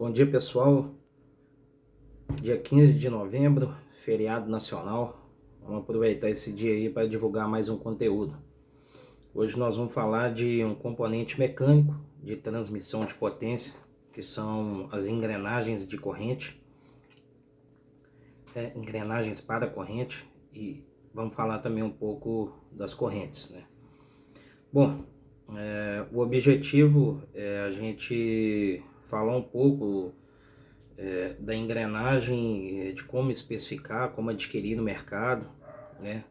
Bom dia, pessoal. Dia 15 de novembro, feriado nacional. Vamos aproveitar esse dia aí para divulgar mais um conteúdo. Hoje nós vamos falar de um componente mecânico de transmissão de potência, que são as engrenagens de corrente, engrenagens para corrente, e vamos falar também um pouco das correntes, né? Bom, o objetivo é a gente falar um pouco da engrenagem, de como especificar, como adquirir no mercado, né?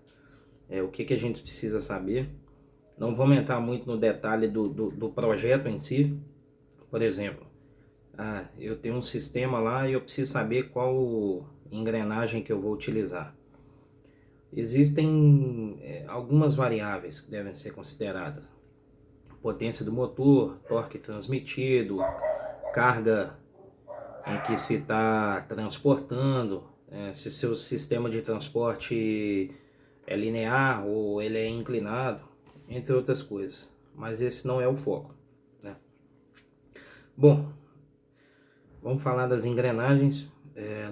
O que a gente precisa saber. Não vamos entrar muito no detalhe do projeto em si. Por exemplo, eu tenho um sistema lá e eu preciso saber qual engrenagem que eu vou utilizar. Existem algumas variáveis que devem ser consideradas: potência do motor, torque transmitido, carga em que se está transportando, se seu sistema de transporte é linear ou ele é inclinado, entre outras coisas. Mas esse não é o foco, né? Bom, vamos falar das engrenagens.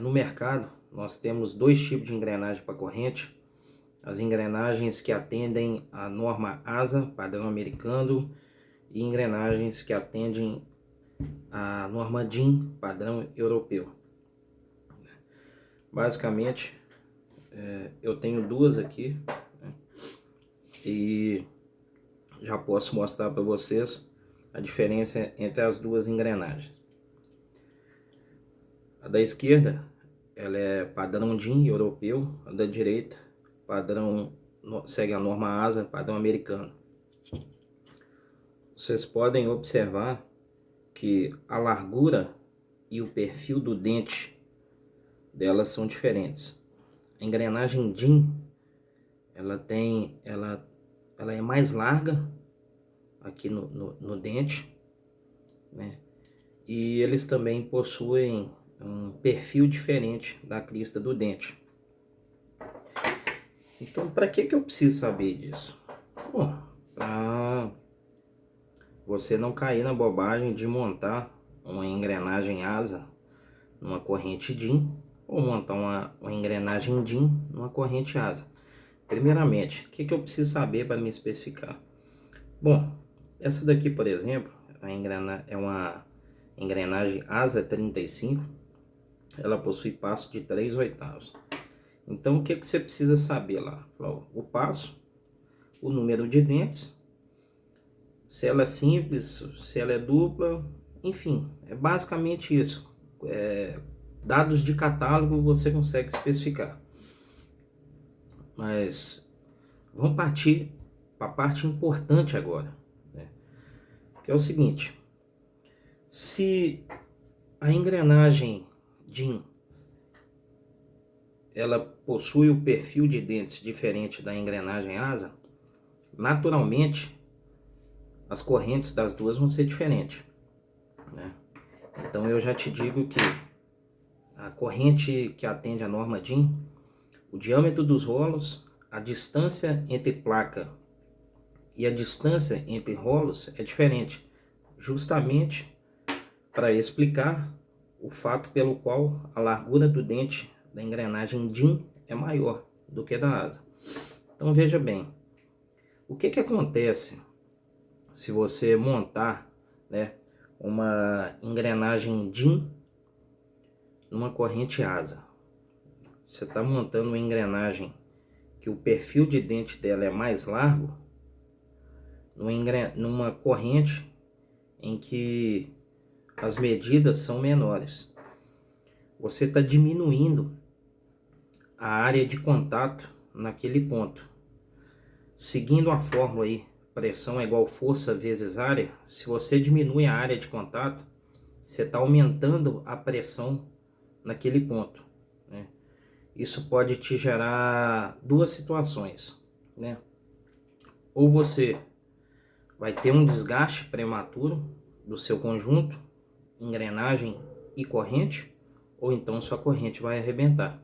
No mercado, nós temos dois tipos de engrenagem para corrente. As engrenagens que atendem a norma ASA, padrão americano, e engrenagens que atendem a norma DIN, padrão europeu. Basicamente, eu tenho duas aqui, né? E já posso mostrar para vocês a diferença entre as duas engrenagens. A da esquerda, ela é padrão DIN europeu, a da direita, segue a norma ASA, padrão americano. Vocês podem observar que a largura e o perfil do dente delas são diferentes. A engrenagem DIN, ela é mais larga aqui no dente, né? E eles também possuem um perfil diferente da crista do dente. Então, para que eu preciso saber disso? Bom, para você não cair na bobagem de montar uma engrenagem ASA numa corrente DIN ou montar uma engrenagem DIN numa corrente ASA. Primeiramente, o que eu preciso saber para me especificar? Bom, essa daqui, por exemplo, é uma engrenagem ASA 35, ela possui passo de 3/8. Então, o que você precisa saber lá? O passo, o número de dentes, se ela é simples, se ela é dupla, enfim, é basicamente isso. Dados de catálogo você consegue especificar. Mas vamos partir para a parte importante agora, né? Que é o seguinte: se a engrenagem DIN ela possui o perfil de dentes diferente da engrenagem ASA, naturalmente as correntes das duas vão ser diferentes, né? Então eu já te digo que a corrente que atende a norma DIN, o diâmetro dos rolos, a distância entre placa e a distância entre rolos é diferente, justamente para explicar o fato pelo qual a largura do dente da engrenagem DIN é maior do que da ASA. Então veja bem, o que acontece se você montar, né, uma engrenagem DIN numa corrente ASA? Você está montando uma engrenagem que o perfil de dente dela é mais largo, numa corrente em que as medidas são menores. Você está diminuindo a área de contato naquele ponto. Seguindo a fórmula aí, pressão é igual força vezes área, se você diminui a área de contato, você está aumentando a pressão naquele ponto, né? Isso pode te gerar duas situações, né? Ou você vai ter um desgaste prematuro do seu conjunto, engrenagem e corrente, ou então sua corrente vai arrebentar.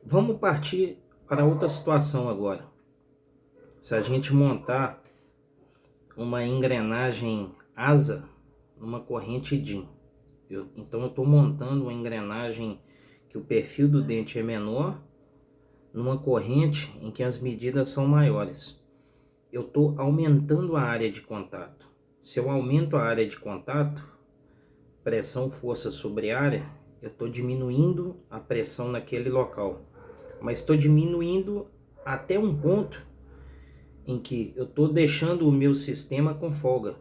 Vamos partir para outra situação agora. Se a gente montar uma engrenagem ASA numa corrente DIN, Então eu estou montando uma engrenagem que o perfil do dente é menor, numa corrente em que as medidas são maiores. Eu estou aumentando a área de contato. Se eu aumento a área de contato, pressão, força sobre área, eu estou diminuindo a pressão naquele local. Mas estou diminuindo até um ponto em que eu estou deixando o meu sistema com folga.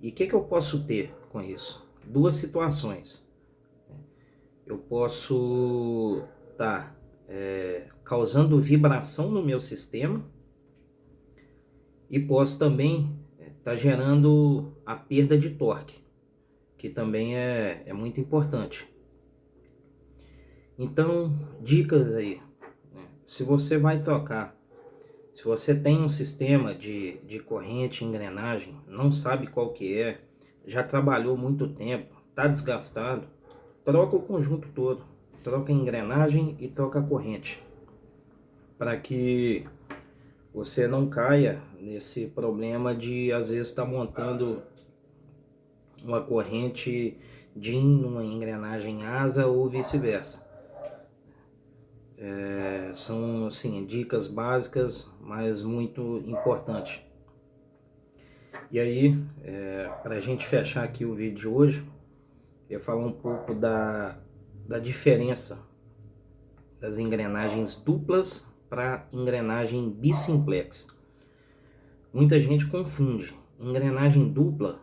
E o que eu posso ter com isso? Duas situações. Eu posso estar causando vibração no meu sistema e posso também estar gerando a perda de torque, que também é muito importante. Então, dicas aí. Se você vai trocar, se você tem um sistema de corrente, engrenagem, não sabe qual que é, já trabalhou muito tempo, está desgastado, troca o conjunto todo. Troca a engrenagem e troca a corrente. Para que você não caia nesse problema de às vezes estar montando uma corrente DIN numa engrenagem asa ou vice-versa. São assim, dicas básicas, mas muito importantes. E aí, para a gente fechar aqui o vídeo de hoje, eu falar um pouco da diferença das engrenagens duplas para engrenagem bissimplex. Muita gente confunde. Engrenagem dupla,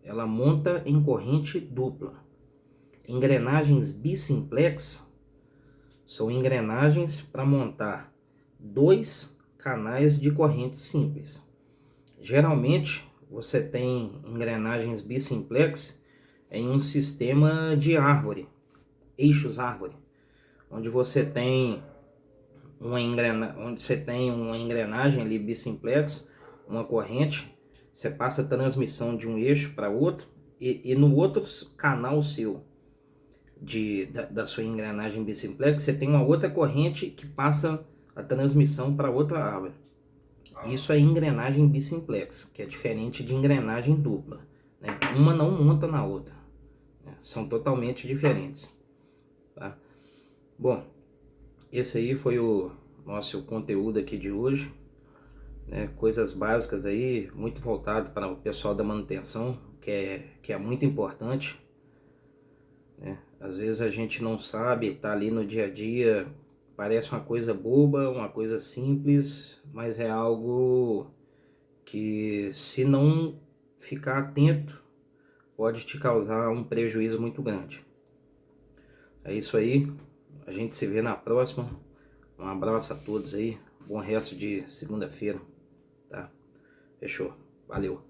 ela monta em corrente dupla. Engrenagens bissimplex são engrenagens para montar 2 canais de corrente simples. Geralmente você tem engrenagens bissimplex em um sistema de árvore, eixos árvore, onde você tem uma engrenagem ali bissimplex, uma corrente, você passa a transmissão de um eixo para outro e no outro canal seu da sua engrenagem bissimplex, você tem uma outra corrente que passa a transmissão para outra árvore. Isso é engrenagem bissimplex, que é diferente de engrenagem dupla, né? Uma não monta na outra, né? São totalmente diferentes, tá? Bom, esse aí foi o nosso conteúdo aqui de hoje, né? Coisas básicas aí, muito voltado para o pessoal da manutenção, que é muito importante, né? Às vezes a gente não sabe, tá ali no dia a dia, parece uma coisa boba, uma coisa simples, mas é algo que, se não ficar atento, pode te causar um prejuízo muito grande. É isso aí, a gente se vê na próxima. Um abraço a todos aí, bom resto de segunda-feira, tá? Fechou, valeu.